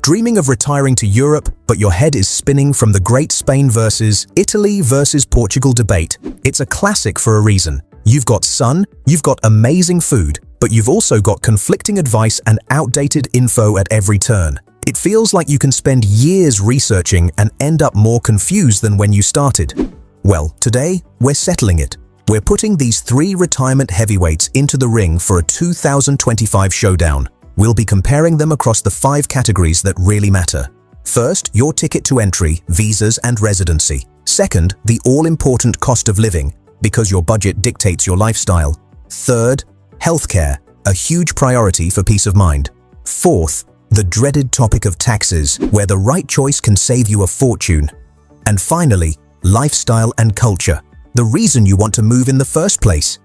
Dreaming of retiring to Europe, but your head is spinning from the great Spain versus Italy versus Portugal debate? It's a classic for a reason. You've got sun, you've got amazing food, but you've also got conflicting advice and outdated info at every turn. It feels like you can spend years researching and end up more confused than when you started. Well, today, we're settling it. We're putting these 3 retirement heavyweights into the ring for a 2025 showdown. We'll be comparing them across the 5 categories that really matter. First, your ticket to entry, visas and residency. Second, the all-important cost of living, because your budget dictates your lifestyle. Third, healthcare, a huge priority for peace of mind. Fourth, the dreaded topic of taxes, where the right choice can save you a fortune. And finally, lifestyle and culture, the reason you want to move in the first place.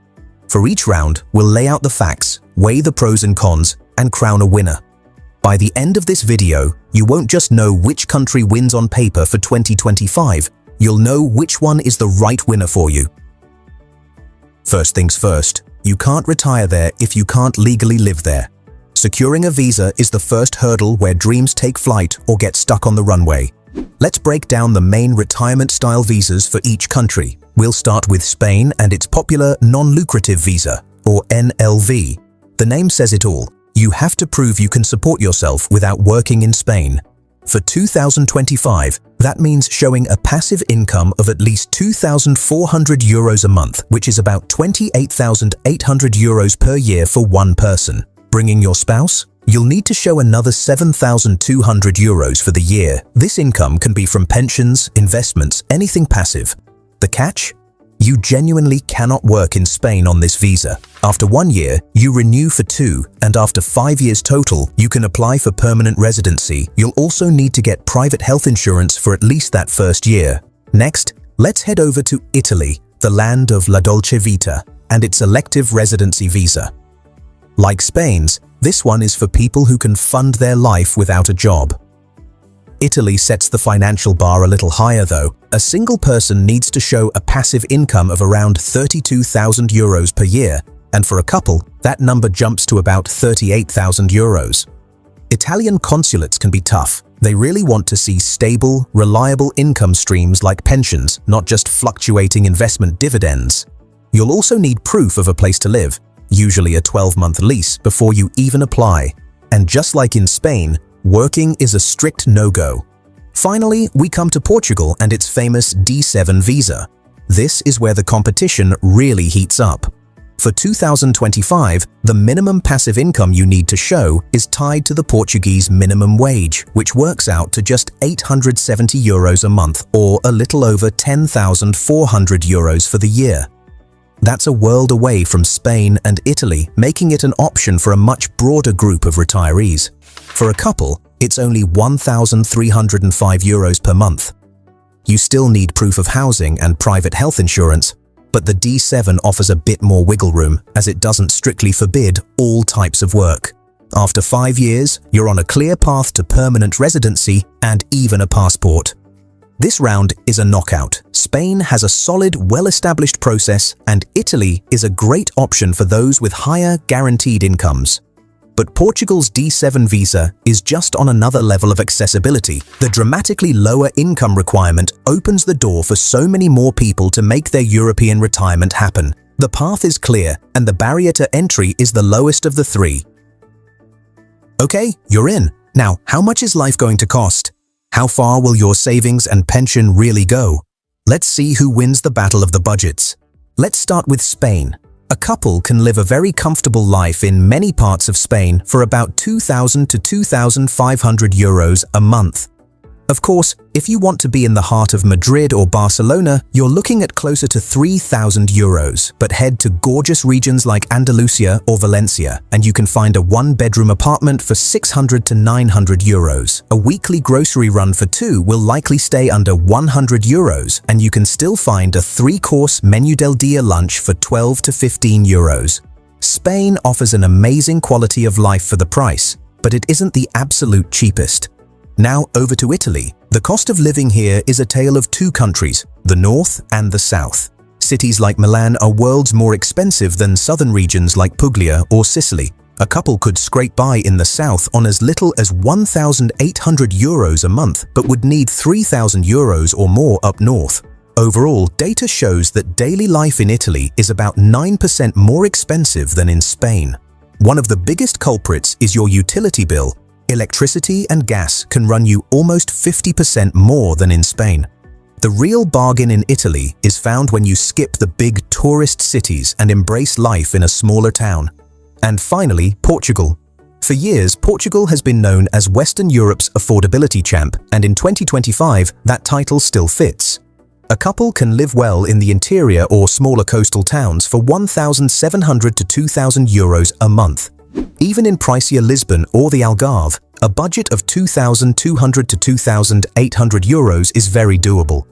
For each round, we'll lay out the facts, weigh the pros and cons, and crown a winner. By the end of this video, you won't just know which country wins on paper for 2025, you'll know which one is the right winner for you. First things first, you can't retire there if you can't legally live there. Securing a visa is the first hurdle where dreams take flight or get stuck on the runway. Let's break down the main retirement-style visas for each country. We'll start with Spain and its popular non-lucrative visa, or NLV. The name says it all. You have to prove you can support yourself without working in Spain. For 2025, that means showing a passive income of at least €2,400 a month, which is about €28,800 per year for one person. Bringing your spouse? You'll need to show another €7,200 for the year. This income can be from pensions, investments, anything passive. The catch? You genuinely cannot work in Spain on this visa. After 1 year, you renew for 2, and after 5 years total, you can apply for permanent residency. You'll also need to get private health insurance for at least that first year. Next, let's head over to Italy, the land of La Dolce Vita, and its elective residency visa. Like Spain's, this one is for people who can fund their life without a job. Italy sets the financial bar a little higher though. A single person needs to show a passive income of around €32,000 per year, and for a couple, that number jumps to about €38,000. Italian consulates can be tough. They really want to see stable, reliable income streams like pensions, not just fluctuating investment dividends. You'll also need proof of a place to live, usually a 12-month lease, before you even apply. And just like in Spain, working is a strict no-go. Finally, we come to Portugal and its famous D7 visa. This is where the competition really heats up. For 2025, the minimum passive income you need to show is tied to the Portuguese minimum wage, which works out to just €870 a month, or a little over €10,400 for the year. That's a world away from Spain and Italy, making it an option for a much broader group of retirees. For a couple, it's only €1,305 per month. You still need proof of housing and private health insurance, but the D7 offers a bit more wiggle room as it doesn't strictly forbid all types of work. After 5 years, you're on a clear path to permanent residency and even a passport. This round is a knockout. Spain has a solid, well-established process, and Italy is a great option for those with higher guaranteed incomes. But Portugal's D7 visa is just on another level of accessibility. The dramatically lower income requirement opens the door for so many more people to make their European retirement happen. The path is clear, and the barrier to entry is the lowest of the 3. Okay, you're in. Now, how much is life going to cost? How far will your savings and pension really go? Let's see who wins the battle of the budgets. Let's start with Spain. A couple can live a very comfortable life in many parts of Spain for about €2,000 to €2,500 a month. Of course, if you want to be in the heart of Madrid or Barcelona, you're looking at closer to €3,000, but head to gorgeous regions like Andalusia or Valencia, and you can find a 1-bedroom apartment for €600 to €900. A weekly grocery run for 2 will likely stay under €100, and you can still find a 3-course menu del dia lunch for €12 to €15. Spain offers an amazing quality of life for the price, but it isn't the absolute cheapest. Now over to Italy. The cost of living here is a tale of 2 countries, the north and the south. Cities like Milan are worlds more expensive than southern regions like Puglia or Sicily. A couple could scrape by in the south on as little as €1,800 a month, but would need €3,000 or more up north. Overall, data shows that daily life in Italy is about 9% more expensive than in Spain. One of the biggest culprits is your utility bill. Electricity and gas can run you almost 50% more than in Spain. The real bargain in Italy is found when you skip the big tourist cities and embrace life in a smaller town. And finally, Portugal. For years, Portugal has been known as Western Europe's affordability champ, and in 2025, that title still fits. A couple can live well in the interior or smaller coastal towns for €1,700 to €2,000 a month. Even in pricier Lisbon or the Algarve, a budget of €2,200 to €2,800 is very doable.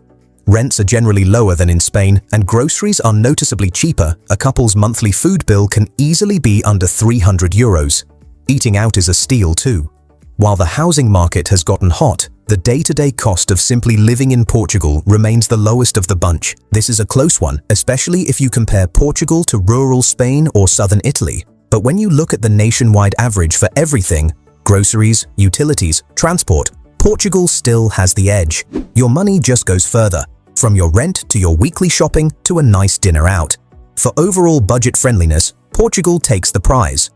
Rents are generally lower than in Spain, and groceries are noticeably cheaper. A couple's monthly food bill can easily be under €300. Eating out is a steal too. While the housing market has gotten hot, the day-to-day cost of simply living in Portugal remains the lowest of the bunch. This is a close one, especially if you compare Portugal to rural Spain or southern Italy. But when you look at the nationwide average for everything, groceries, utilities, transport, Portugal still has the edge. Your money just goes further, from your rent to your weekly shopping to a nice dinner out. For overall budget friendliness, Portugal takes the prize.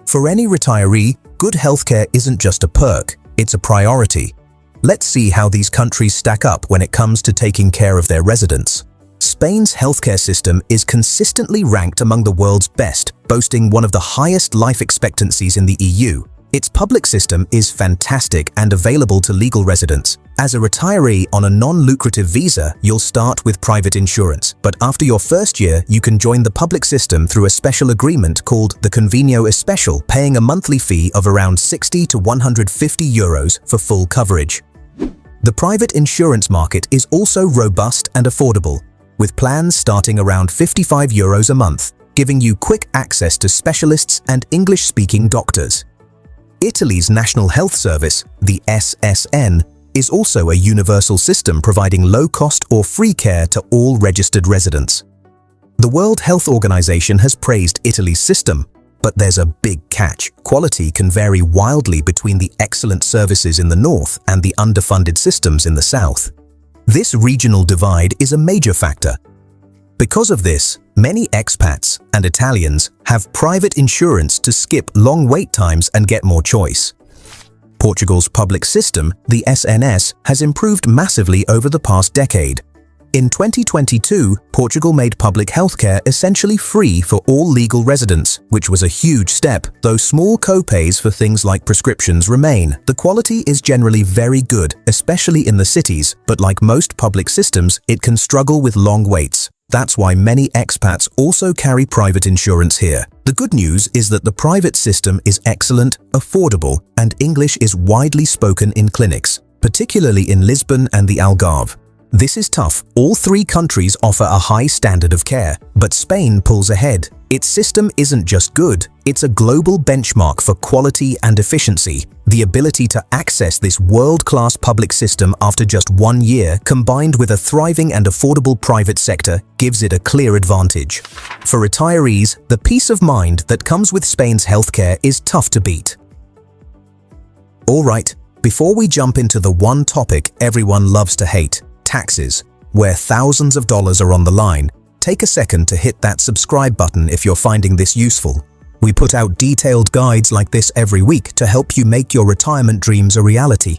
For any retiree, good healthcare isn't just a perk, it's a priority. Let's see how these countries stack up when it comes to taking care of their residents. Spain's healthcare system is consistently ranked among the world's best, boasting one of the highest life expectancies in the EU. Its public system is fantastic and available to legal residents. As a retiree on a non-lucrative visa, you'll start with private insurance, but after your first year, you can join the public system through a special agreement called the Convênio Especial, paying a monthly fee of around €60 to €150 for full coverage. The private insurance market is also robust and affordable, with plans starting around €55 a month, giving you quick access to specialists and English-speaking doctors. Italy's National Health Service, the SSN, is also a universal system providing low-cost or free care to all registered residents. The World Health Organization has praised Italy's system, but there's a big catch. Quality can vary wildly between the excellent services in the north and the underfunded systems in the south. This regional divide is a major factor. Because of this, many expats and Italians have private insurance to skip long wait times and get more choice. Portugal's public system, the SNS, has improved massively over the past decade. In 2022, Portugal made public healthcare essentially free for all legal residents, which was a huge step, though small co-pays for things like prescriptions remain. The quality is generally very good, especially in the cities, but like most public systems, it can struggle with long waits. That's why many expats also carry private insurance here. The good news is that the private system is excellent, affordable, and English is widely spoken in clinics, particularly in Lisbon and the Algarve. This is tough. All three countries offer a high standard of care, but Spain pulls ahead. Its system isn't just good, it's a global benchmark for quality and efficiency. The ability to access this world-class public system after just 1 year, combined with a thriving and affordable private sector, gives it a clear advantage. For retirees, the peace of mind that comes with Spain's healthcare is tough to beat. Alright, before we jump into the one topic everyone loves to hate, taxes, where thousands of dollars are on the line, take a second to hit that subscribe button if you're finding this useful. We put out detailed guides like this every week to help you make your retirement dreams a reality.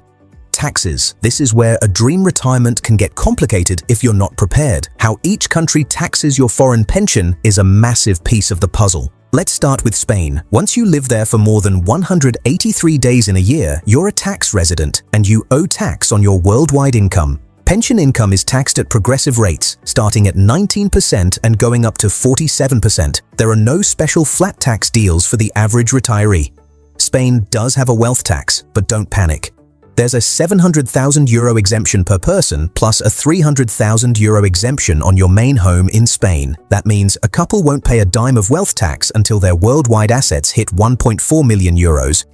Taxes. This is where a dream retirement can get complicated if you're not prepared. How each country taxes your foreign pension is a massive piece of the puzzle. Let's start with Spain. Once you live there for more than 183 days in a year, you're a tax resident and you owe tax on your worldwide income. Pension income is taxed at progressive rates, starting at 19% and going up to 47%. There are no special flat tax deals for the average retiree. Spain does have a wealth tax, but don't panic. There's a €700,000 exemption per person, plus a €300,000 exemption on your main home in Spain. That means a couple won't pay a dime of wealth tax until their worldwide assets hit €1.4 million,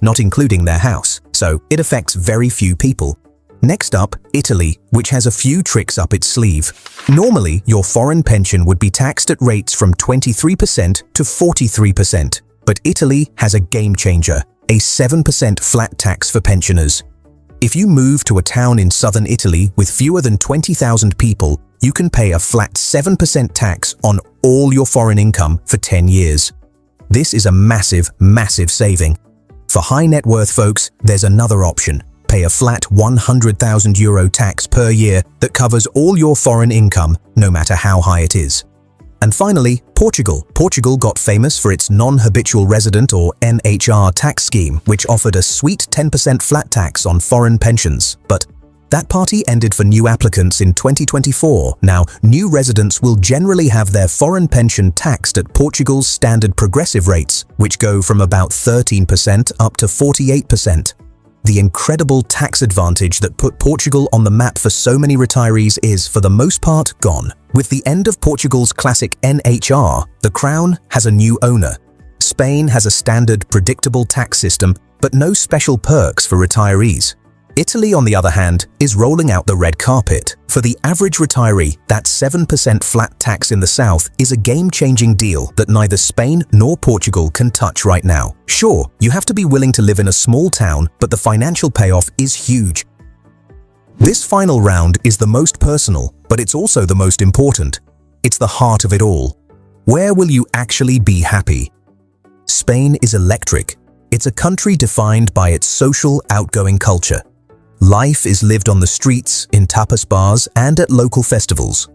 not including their house. So it affects very few people. Next up, Italy, which has a few tricks up its sleeve. Normally, your foreign pension would be taxed at rates from 23% to 43%. But Italy has a game changer, a 7% flat tax for pensioners. If you move to a town in southern Italy with fewer than 20,000 people, you can pay a flat 7% tax on all your foreign income for 10 years. This is a massive, massive saving. For high net worth folks, there's another option. Pay a flat €100,000 tax per year that covers all your foreign income, no matter how high it is. And finally, Portugal. Portugal got famous for its non-habitual resident or NHR tax scheme, which offered a sweet 10% flat tax on foreign pensions. But that party ended for new applicants in 2024. Now, new residents will generally have their foreign pension taxed at Portugal's standard progressive rates, which go from about 13% up to 48%. The incredible tax advantage that put Portugal on the map for so many retirees is, for the most part, gone. With the end of Portugal's classic NHR, the crown has a new owner. Spain has a standard, predictable tax system, but no special perks for retirees. Italy, on the other hand, is rolling out the red carpet. For the average retiree, that 7% flat tax in the south is a game-changing deal that neither Spain nor Portugal can touch right now. Sure, you have to be willing to live in a small town, but the financial payoff is huge. This final round is the most personal, but it's also the most important. It's the heart of it all. Where will you actually be happy? Spain is electric. It's a country defined by its social, outgoing culture. Life is lived on the streets, in tapas bars, and at local festivals.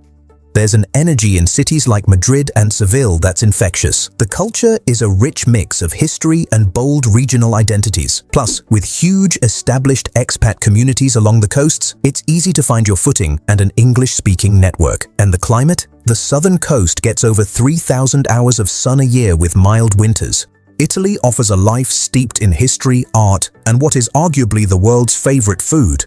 There's an energy in cities like Madrid and Seville that's infectious. The culture is a rich mix of history and bold regional identities. Plus, with huge established expat communities along the coasts, it's easy to find your footing and an English-speaking network. And the climate? The southern coast gets over 3,000 hours of sun a year with mild winters. Italy offers a life steeped in history, art, and what is arguably the world's favorite food.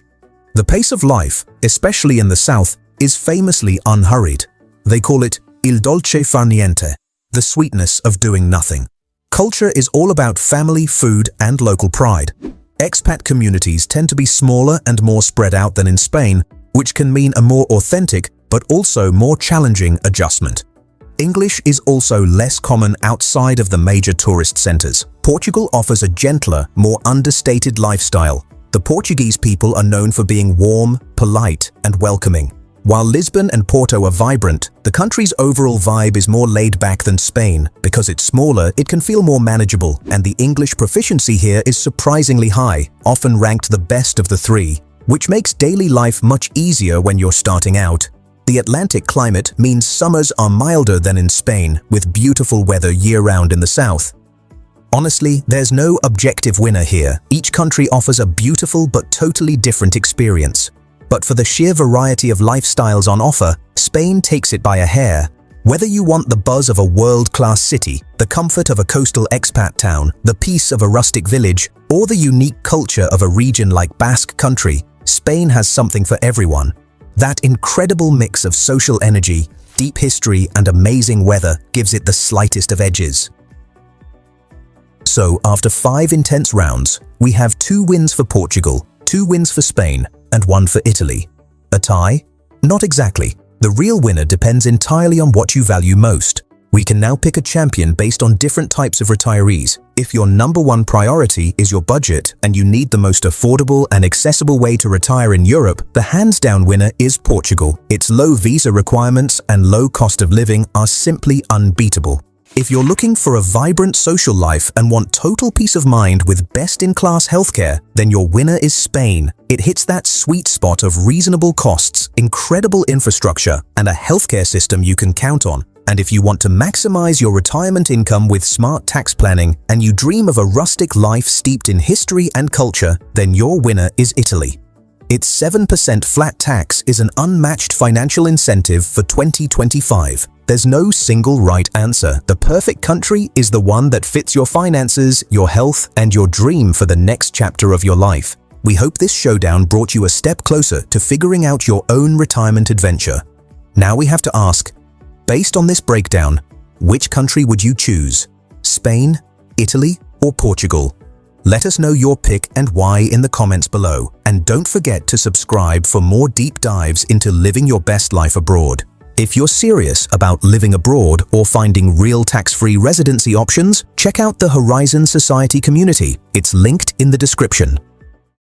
The pace of life, especially in the south, is famously unhurried. They call it il dolce far niente, the sweetness of doing nothing. Culture is all about family, food, and local pride. Expat communities tend to be smaller and more spread out than in Spain, which can mean a more authentic but also more challenging adjustment. English is also less common outside of the major tourist centers. Portugal offers a gentler, more understated lifestyle. The Portuguese people are known for being warm, polite, and welcoming. While Lisbon and Porto are vibrant, the country's overall vibe is more laid back than Spain. Because it's smaller, it can feel more manageable, and the English proficiency here is surprisingly high, often ranked the best of the three, which makes daily life much easier when you're starting out. The Atlantic climate means summers are milder than in Spain, with beautiful weather year-round in the south. Honestly, there's no objective winner here. Each country offers a beautiful but totally different experience. But for the sheer variety of lifestyles on offer, Spain takes it by a hair. Whether you want the buzz of a world-class city, the comfort of a coastal expat town, the peace of a rustic village, or the unique culture of a region like Basque Country, Spain has something for everyone. That incredible mix of social energy, deep history, and amazing weather gives it the slightest of edges. So, after 5 intense rounds, we have 2 wins for Portugal, 2 wins for Spain, and 1 for Italy. A tie? Not exactly. The real winner depends entirely on what you value most. We can now pick a champion based on different types of retirees. If your number 1 priority is your budget and you need the most affordable and accessible way to retire in Europe, the hands-down winner is Portugal. Its low visa requirements and low cost of living are simply unbeatable. If you're looking for a vibrant social life and want total peace of mind with best-in-class healthcare, then your winner is Spain. It hits that sweet spot of reasonable costs, incredible infrastructure, and a healthcare system you can count on. And if you want to maximize your retirement income with smart tax planning and you dream of a rustic life steeped in history and culture, then your winner is Italy. Its 7% flat tax is an unmatched financial incentive for 2025. There's no single right answer. The perfect country is the one that fits your finances, your health, and your dream for the next chapter of your life. We hope this showdown brought you a step closer to figuring out your own retirement adventure. Now we have to ask, based on this breakdown, which country would you choose? Spain, Italy, or Portugal? Let us know your pick and why in the comments below. And don't forget to subscribe for more deep dives into living your best life abroad. If you're serious about living abroad or finding real tax-free residency options, check out the Horizon Society community. It's linked in the description.